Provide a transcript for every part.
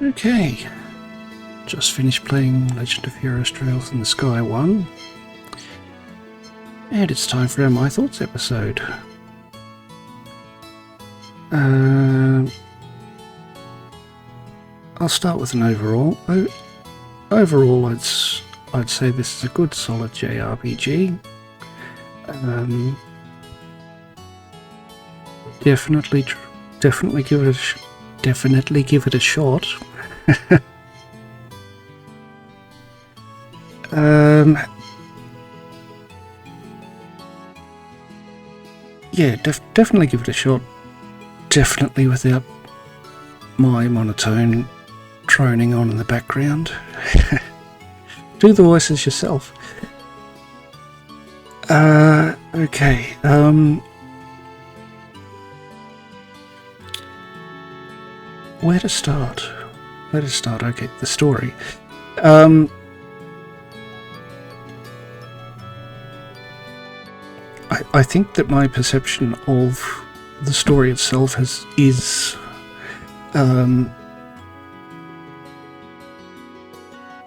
Okay, just finished playing Legend of Heroes Trails in the Sky 1, and it's time for our My Thoughts episode. I'll start with an overall. Overall, I'd say this is a good, solid JRPG. Definitely give it a shot. Yeah, definitely give it a shot. Definitely without my monotone droning on in the background. Do the voices yourself. Okay. Where to start? Okay, the story. I think that my perception of the story itself is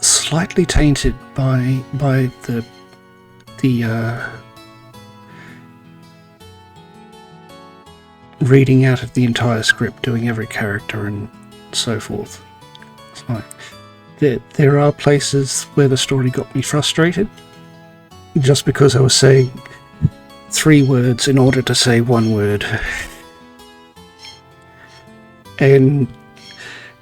slightly tainted by the reading out of the entire script, doing every character and so forth. It's like there are places where the story got me frustrated just because I was saying 3 words in order to say 1 word. And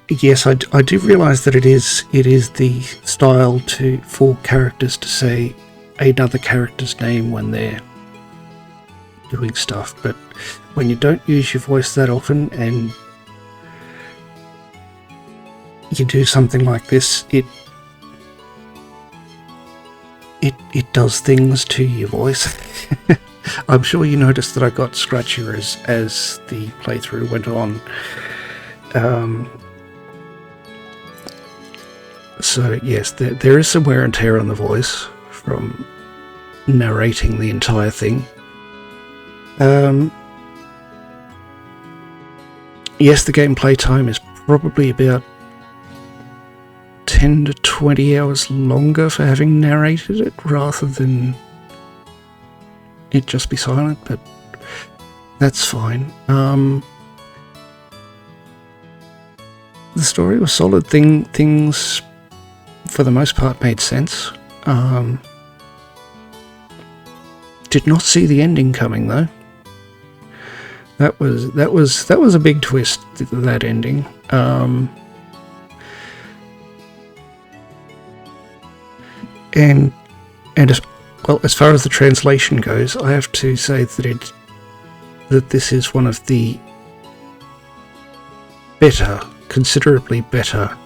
yes, I do realise that it is the style for characters to say another character's name when they're doing stuff, but when you don't use your voice that often and you do something like this, it does things to your voice. I'm sure you noticed that I got scratchier as the playthrough went on. So yes, there is some wear and tear on the voice from narrating the entire thing. Yes, the gameplay time is probably about 10 to 20 hours longer for having narrated it rather than it just be silent, but that's fine. The story was solid. Things for the most part made sense. Did not see the ending coming though. That was a big twist, that ending. And as far as the translation goes, I have to say that this is one of the considerably better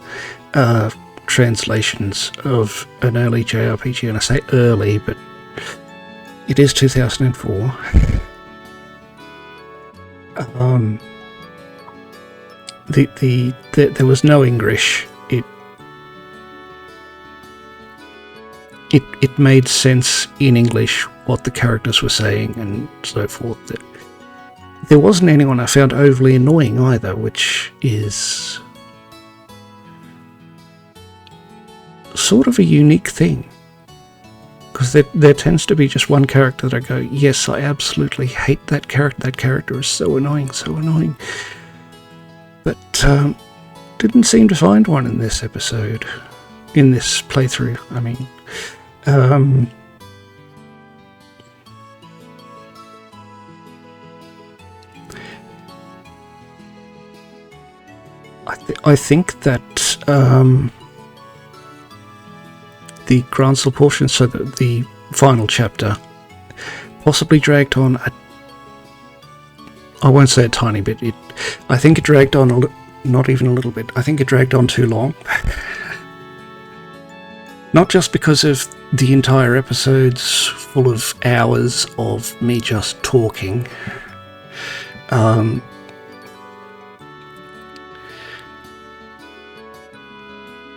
translations of an early JRPG. And I say early, but it is 2004. There was no English. It made sense in English what the characters were saying and so forth. There wasn't anyone I found overly annoying either, which is sort of a unique thing. Because there tends to be just one character that I go, yes, I absolutely hate that character. That character is so annoying. But didn't seem to find one in this episode, in this playthrough. I mean, I think that the Gransel portion, so that the final chapter, possibly dragged on I won't say a tiny bit. I think it dragged on not even a little bit. I think it dragged on too long. Not just because of the entire episodes full of hours of me just talking.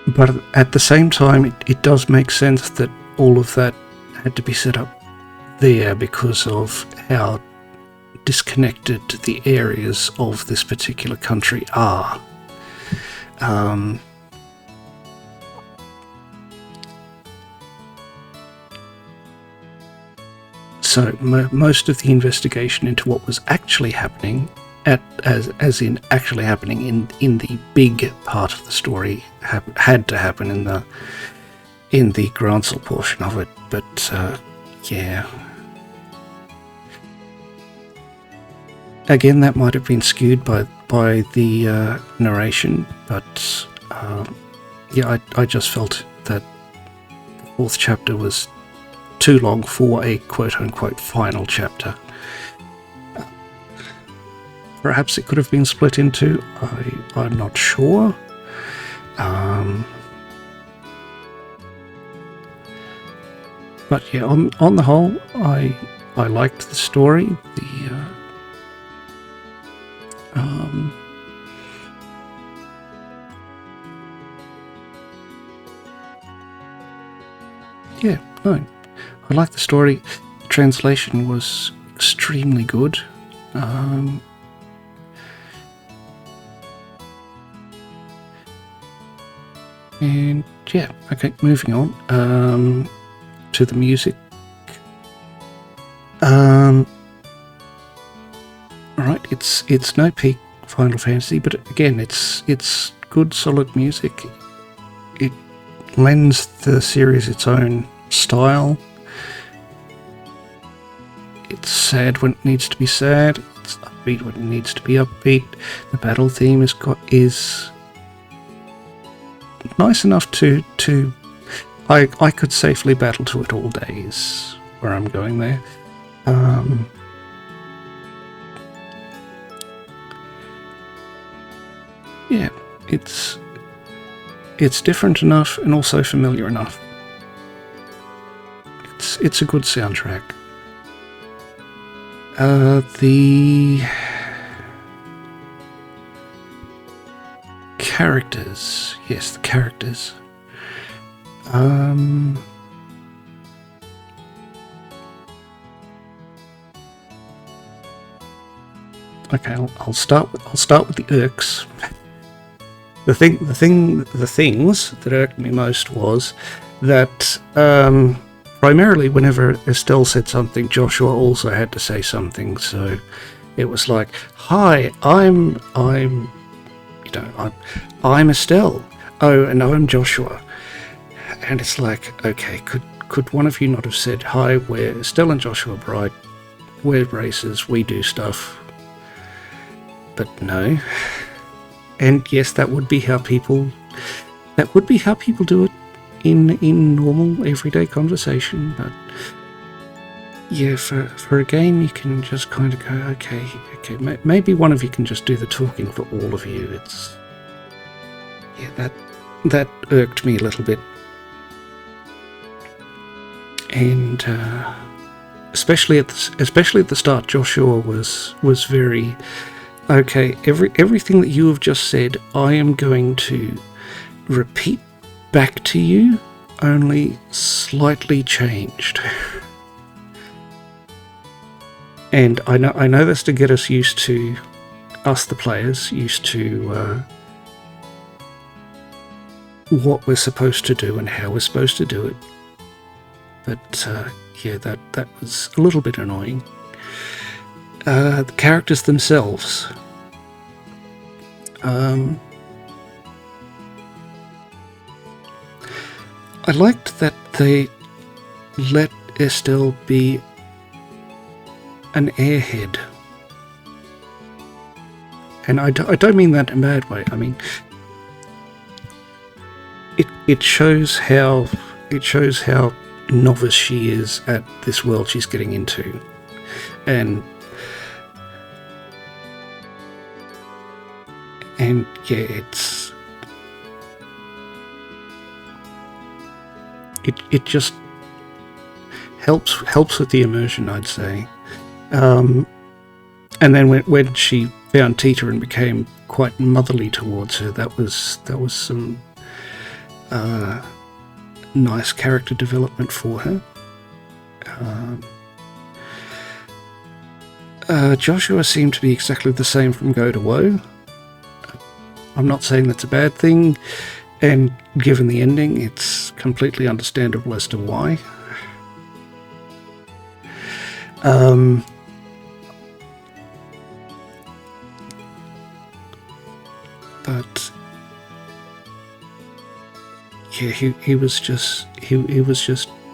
But at the same time, it does make sense that all of that had to be set up there because of how disconnected the areas of this particular country are. So most of the investigation into what was actually happening, as in actually happening in the big part of the story, had to happen in the Gransel portion of it. But yeah, again, that might have been skewed by the narration, but yeah, I just felt that the fourth chapter was too long for a quote-unquote final chapter. Perhaps it could have been split in two. I'm not sure. But yeah, on the whole, I liked the story. Yeah, no, I liked the story. The translation was extremely good. And yeah, okay, moving on to the music. Right, it's no peak Final Fantasy, but again, it's good, solid music. It lends the series its own style. It's sad when it needs to be sad. It's upbeat when it needs to be upbeat. The battle theme is nice enough to I could safely battle to it all day is where I'm going there. Yeah, it's different enough and also familiar enough. It's a good soundtrack. The characters, yes, the characters. Okay, I'll start with the irks. The things that irked me most was that primarily whenever Estelle said something, Joshua also had to say something. So it was like, "Hi, I'm Estelle. Oh, and I'm Joshua." And it's like, okay, could one of you not have said, "Hi, we're Estelle and Joshua Bright. We're racers. We do stuff." But no. And yes, that would be how people do it in normal everyday conversation. But yeah, for a game, you can just kind of go, okay, maybe one of you can just do the talking for all of you. It's that irked me a little bit, and especially at the start, Joshua was very. Okay, everything that you have just said, I am going to repeat back to you, only slightly changed. And I know that's to get us used to, us the players, used to what we're supposed to do and how we're supposed to do it. But yeah, that was a little bit annoying. The characters themselves. I liked that they let Estelle be an airhead. And I don't mean that in a bad way. I mean, it shows how novice she is at this world she's getting into. And yeah, it just helps with the immersion, I'd say. And then when she found Tita and became quite motherly towards her, that was some nice character development for her. Joshua seemed to be exactly the same from Go to Woe. I'm not saying that's a bad thing, and given the ending, it's completely understandable as to why. But yeah, he was just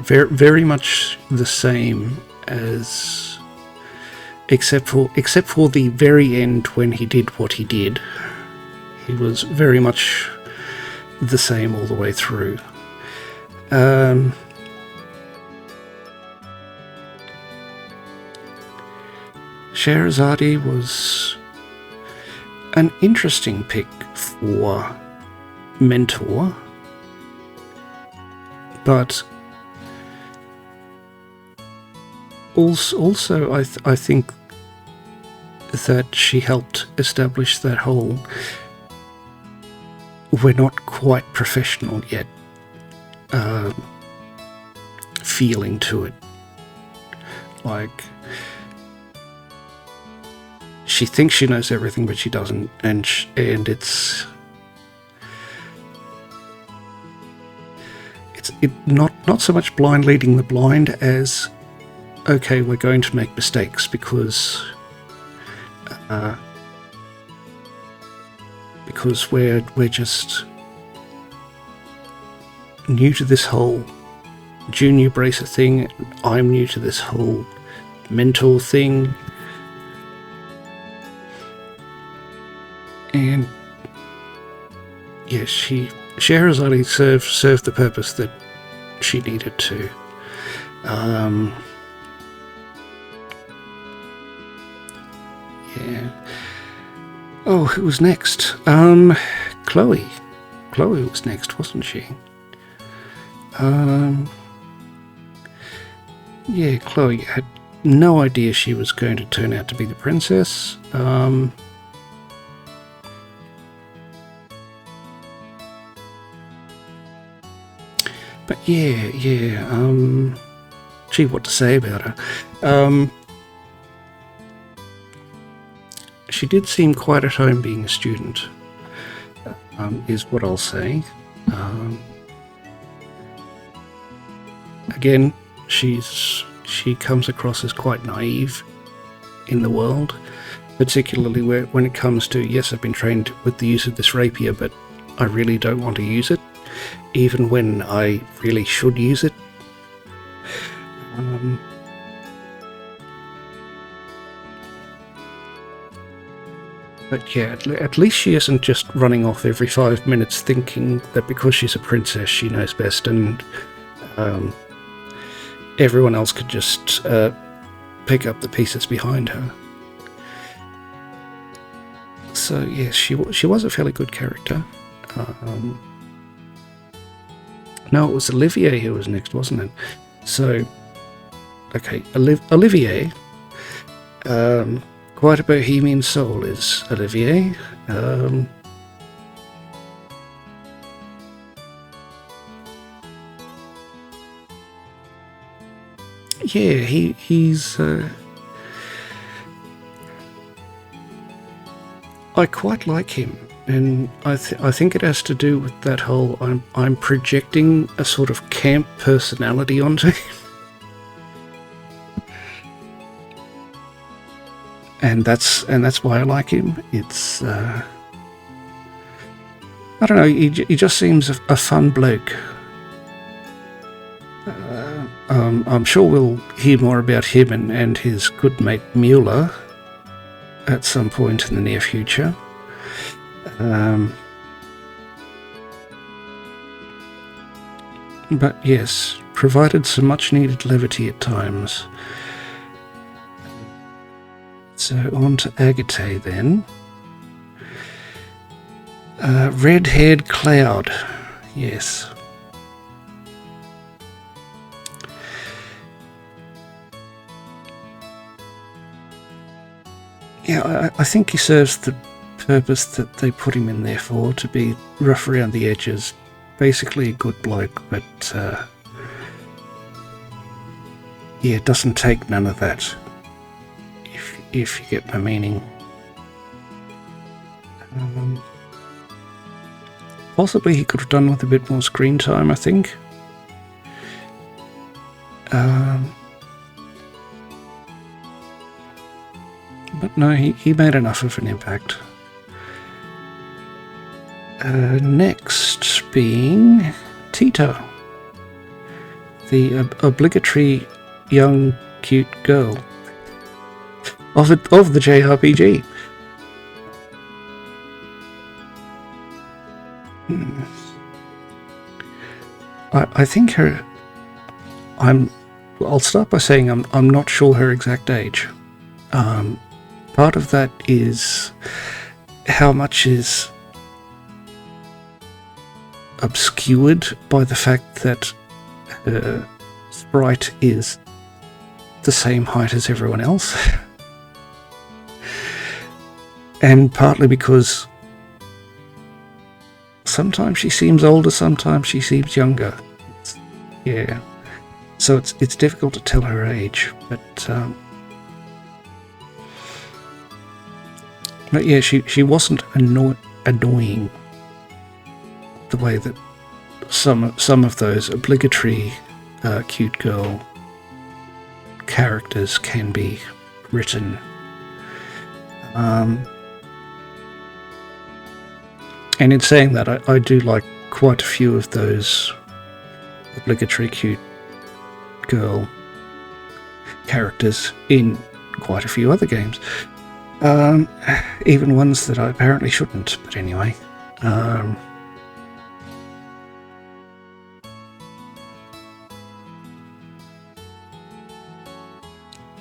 very, very much the same as, except for the very end when he did what he did. He was very much the same all the way through. Scheherazade was an interesting pick for mentor, but also I think that she helped establish that whole "we're not quite professional yet" feeling to it. Like, she thinks she knows everything, but she doesn't, and it's not so much blind leading the blind as, okay, we're going to make mistakes because we're just new to this whole junior bracer thing. I'm new to this whole mentor thing. And yes, Scheherazade served the purpose that she needed to. Yeah. Oh, who was next? Chloe. Chloe was next, wasn't she? Yeah, Chloe had no idea she was going to turn out to be the princess. But yeah, gee, what to say about her? She did seem quite at home being a student, is what I'll say. Again, she comes across as quite naive in the world, particularly when it comes to, yes, I've been trained with the use of this rapier, but I really don't want to use it, even when I really should use it. But yeah, at least she isn't just running off every 5 minutes thinking that because she's a princess she knows best, and everyone else could just pick up the pieces behind her. So yes, she was a fairly good character. No, it was Olivier who was next, wasn't it? So, okay, Olivier, quite a bohemian soul is Olivier. Yeah, he's... I quite like him. And I think it has to do with that whole I'm projecting a sort of camp personality onto him. And that's why I like him. It's I don't know, he just seems a fun bloke. I'm sure we'll hear more about him and his good mate Mueller at some point in the near future. But yes, provided some much needed levity at times. So on to Agate then. Red-haired cloud. Yes. Yeah, I think he serves the purpose that they put him in there for, to be rough around the edges, basically a good bloke, but yeah, it doesn't take none of that, if you get my meaning. possibly he could have done with a bit more screen time, I think. But no, he made enough of an impact. Next being Tito, the obligatory young cute girl of the JRPG. I think her. I'll start by saying I'm not sure her exact age. Part of that is how much is obscured by the fact that Sprite is the same height as everyone else, and partly because sometimes she seems older, sometimes she seems younger. Yeah, so it's difficult to tell her age, but yeah, she wasn't annoying the way that some of those obligatory cute girl characters can be written. And in saying that, I do like quite a few of those obligatory cute girl characters in quite a few other games. Even ones that I apparently shouldn't, but anyway.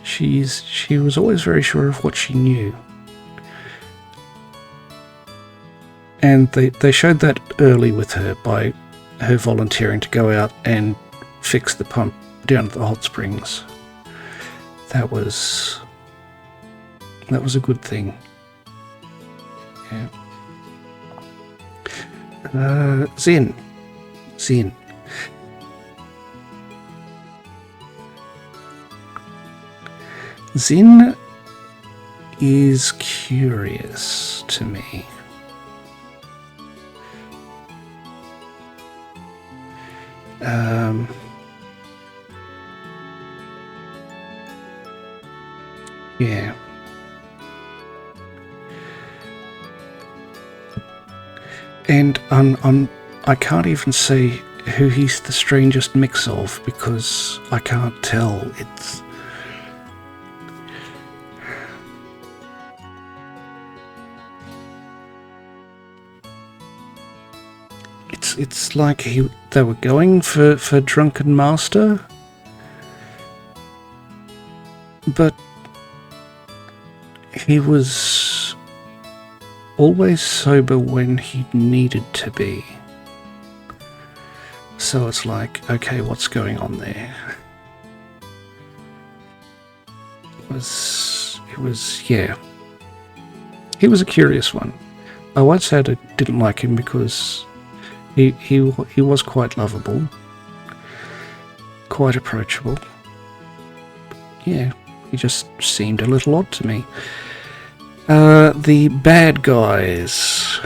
She was always very sure of what she knew. And they showed that early with her by her volunteering to go out and fix the pump down at the hot springs. That was a good thing. Yeah. Zin. Zin is curious to me. Yeah. And I can't even say who he's the strangest mix of, because I can't tell. It's like they were going for Drunken Master, but he was always sober when he needed to be. So it's like, okay, what's going on there? It was yeah. He was a curious one. I once said I didn't like him because he was quite lovable, quite approachable. Yeah, he just seemed a little odd to me. The bad guys,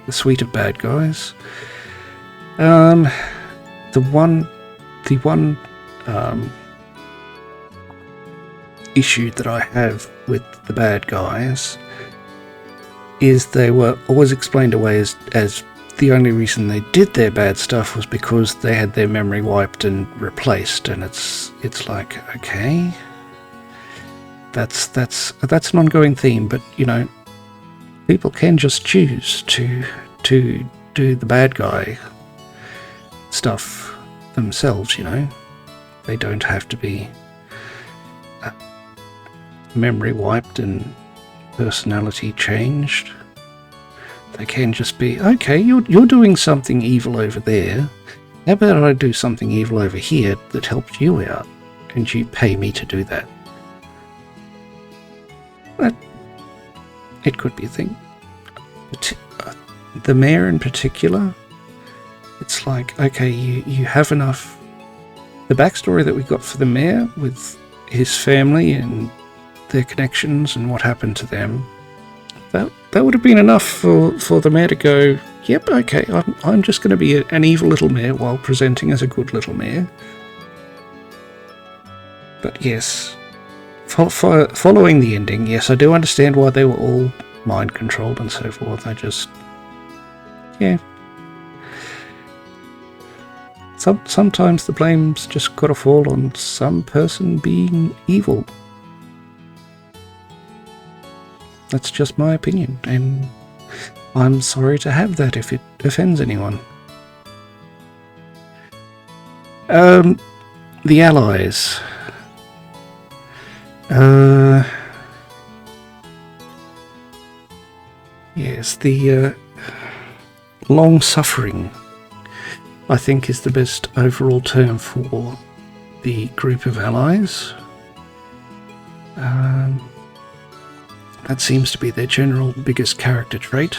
the suite of bad guys. The one issue that I have with the bad guys is they were always explained away as the only reason they did their bad stuff was because they had their memory wiped and replaced, and it's like, okay, that's an ongoing theme, but you know, people can just choose to do the bad guy stuff themselves, you know. They don't have to be memory wiped and personality changed. They can just be, okay, you're doing something evil over there. How about I do something evil over here that helps you out, and you pay me to do that? But it could be a thing. But, the mayor in particular, it's like, okay, you have enough. The backstory that we got for the mayor with his family and their connections and what happened to them, that would have been enough for the mayor to go, yep, okay, I'm just going to be an evil little mare while presenting as a good little mare. But yes, following the ending, yes, I do understand why they were all mind controlled and so forth. I just, yeah. Sometimes the blame's just got to fall on some person being evil. That's just my opinion, and I'm sorry to have that if it offends anyone. The allies. Yes, the long-suffering, I think, is the best overall term for the group of allies. That seems to be their general biggest character trait.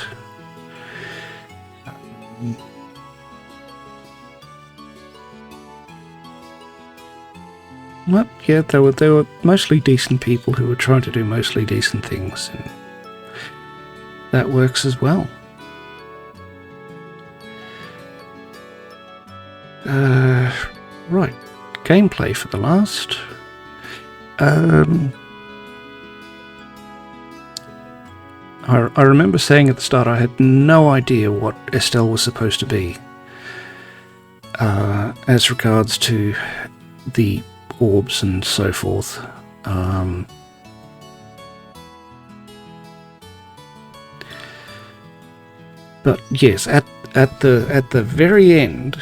Well, yeah, they were mostly decent people who were trying to do mostly decent things, and that works as well. Right, gameplay for the last. I remember saying at the start I had no idea what Estelle was supposed to be as regards to the orbs and so forth. But yes, at the very end.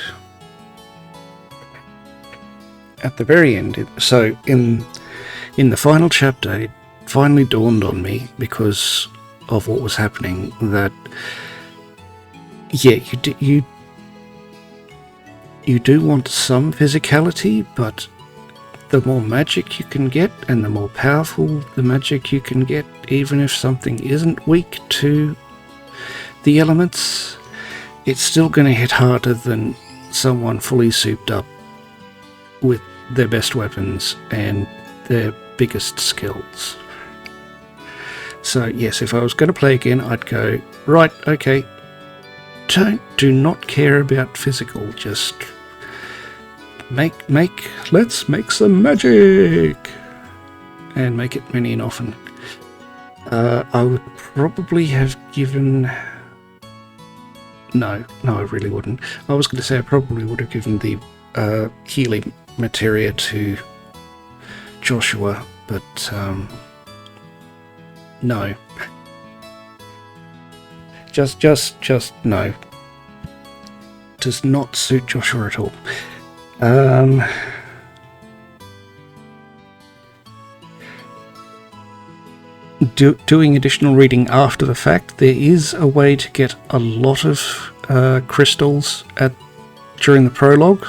At the very end, so in the final chapter, it finally dawned on me, because of what was happening, that yeah, you do want some physicality, but the more magic you can get and the more powerful the magic you can get, even if something isn't weak to the elements, it's still going to hit harder than someone fully souped up with their best weapons and their biggest skills. So yes, if I was going to play again, I'd go, right, okay, do not care about physical, just let's make some magic, and make it many and often. I would probably have given... No, I really wouldn't. I was going to say I probably would have given the healing materia to Joshua, but no. Just no. Does not suit Joshua at all. Doing additional reading after the fact, there is a way to get a lot of crystals during the prologue.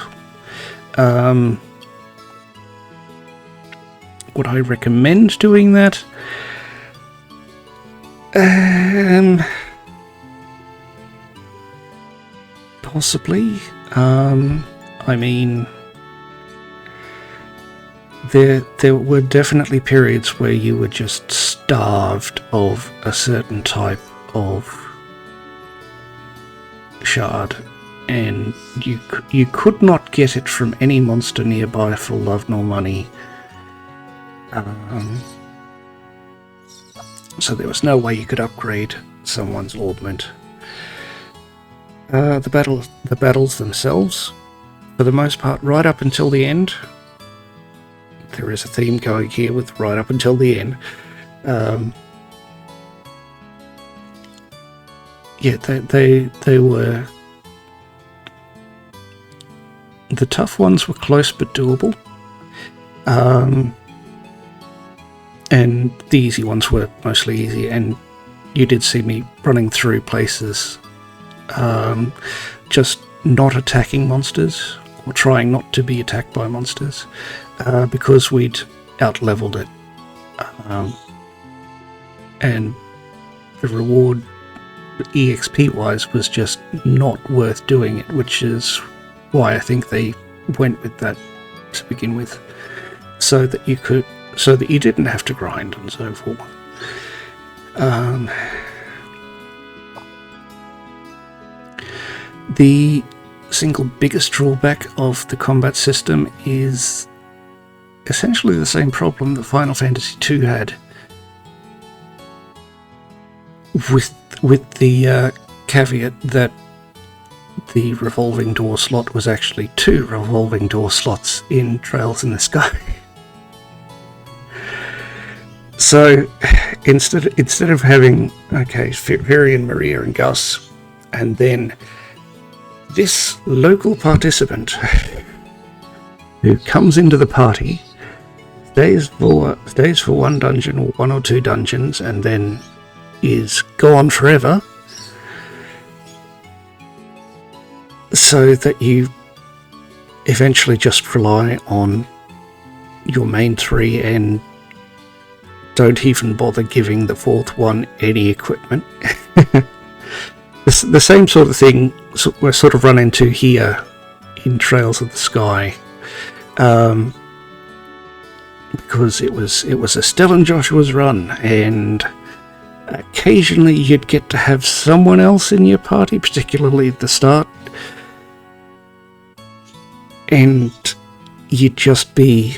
Would I recommend doing that? Possibly. I mean, there were definitely periods where you were just starved of a certain type of shard, and you could not get it from any monster nearby for love nor money. So there was no way you could upgrade someone's augment. The battles themselves, for the most part, right up until the end. There is a theme going here with right up until the end. Yeah, they were... The tough ones were close but doable. And the easy ones were mostly easy, and you did see me running through places just not attacking monsters, or trying not to be attacked by monsters, because we'd out-leveled it. And the reward, EXP-wise, was just not worth doing it, which is why I think they went with that to begin with, so that you didn't have to grind and so forth. The single biggest drawback of the combat system is essentially the same problem that Final Fantasy II had, with the caveat that the revolving door slot was actually 2 revolving door slots in Trails in the Sky. So instead of having, Varian, Maria and Gus, and then this local participant who comes into the party, stays for one dungeon or 1 or 2 dungeons, and then is gone forever, so that you eventually just rely on your main 3 and don't even bother giving the 4th one any equipment. The same sort of thing we're sort of run into here in Trails of the Sky, because it was Estelle and Joshua's run, and occasionally you'd get to have someone else in your party, particularly at the start, and you'd just be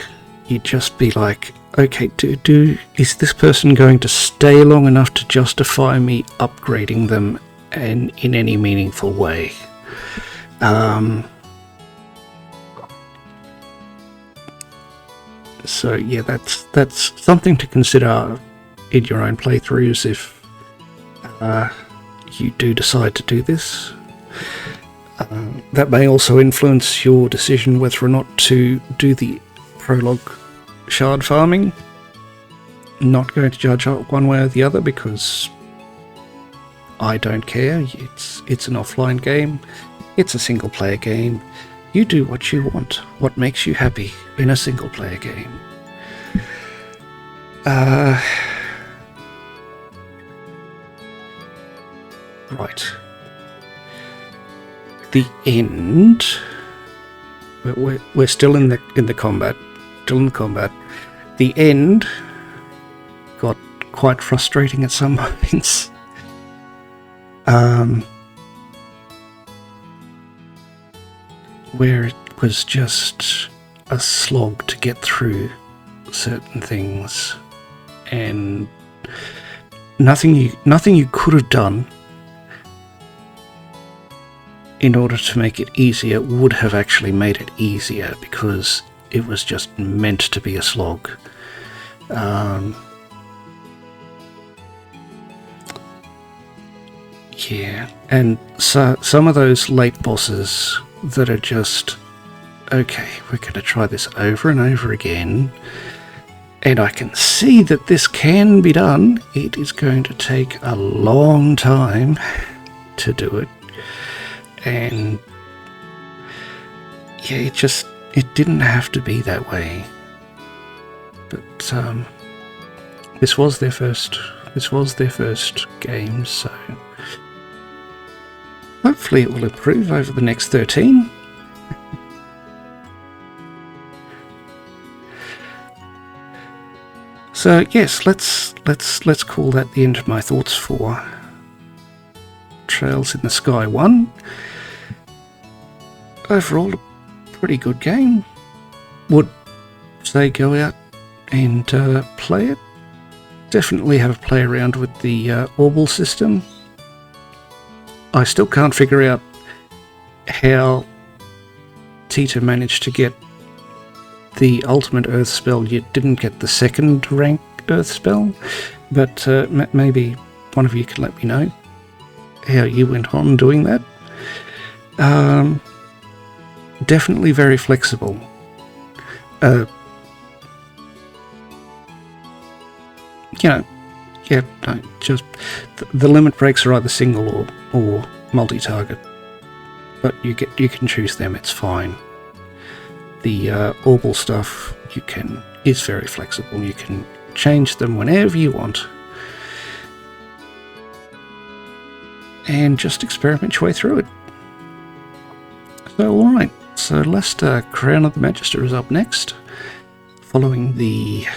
like, okay, is this person going to stay long enough to justify me upgrading them and in any meaningful way? So yeah, that's something to consider in your own playthroughs if you do decide to do this. That may also influence your decision whether or not to do the prologue shard farming. Not going to judge one way or the other, because I don't care. It's an offline game. It's a single player game. You do what you want, what makes you happy in a single player game. Right. The end. We're still in the combat. Still in the combat. The end got quite frustrating at some points. Where it was just a slog to get through certain things, and nothing you could have done in order to make it easier would have actually made it easier, because it was just meant to be a slog. Yeah, and so some of those late bosses that are just, okay, we're going to try this over and over again, and I can see that this can be done. It is going to take a long time to do it, and yeah, it didn't have to be that way. But this was their first game, so hopefully it will improve over the next 13. So yes, let's call that the end of my thoughts for Trails in the Sky 1. Overall, a pretty good game. Would say go out and play it. Definitely have a play around with the Orbital system. I still can't figure out how Tita managed to get the ultimate Earth spell, yet didn't get the second rank Earth spell, but maybe one of you can let me know how you went on doing that. Definitely very flexible. Just the limit breaks are either single or multi-target, but you can choose them. It's fine. The Orbital stuff is very flexible. You can change them whenever you want, and just experiment your way through it. So, all right. So, Solasta Crown of the Magister is up next, following the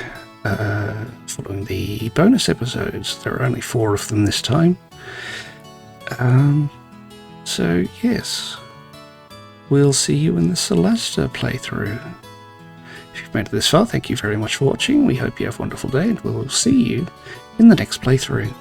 bonus episodes. There are only 4 of them this time. So So yes, we'll see you in the Solasta playthrough. If you've made it this far, thank you very much for watching. We hope you have a wonderful day, and we'll see you in the next playthrough.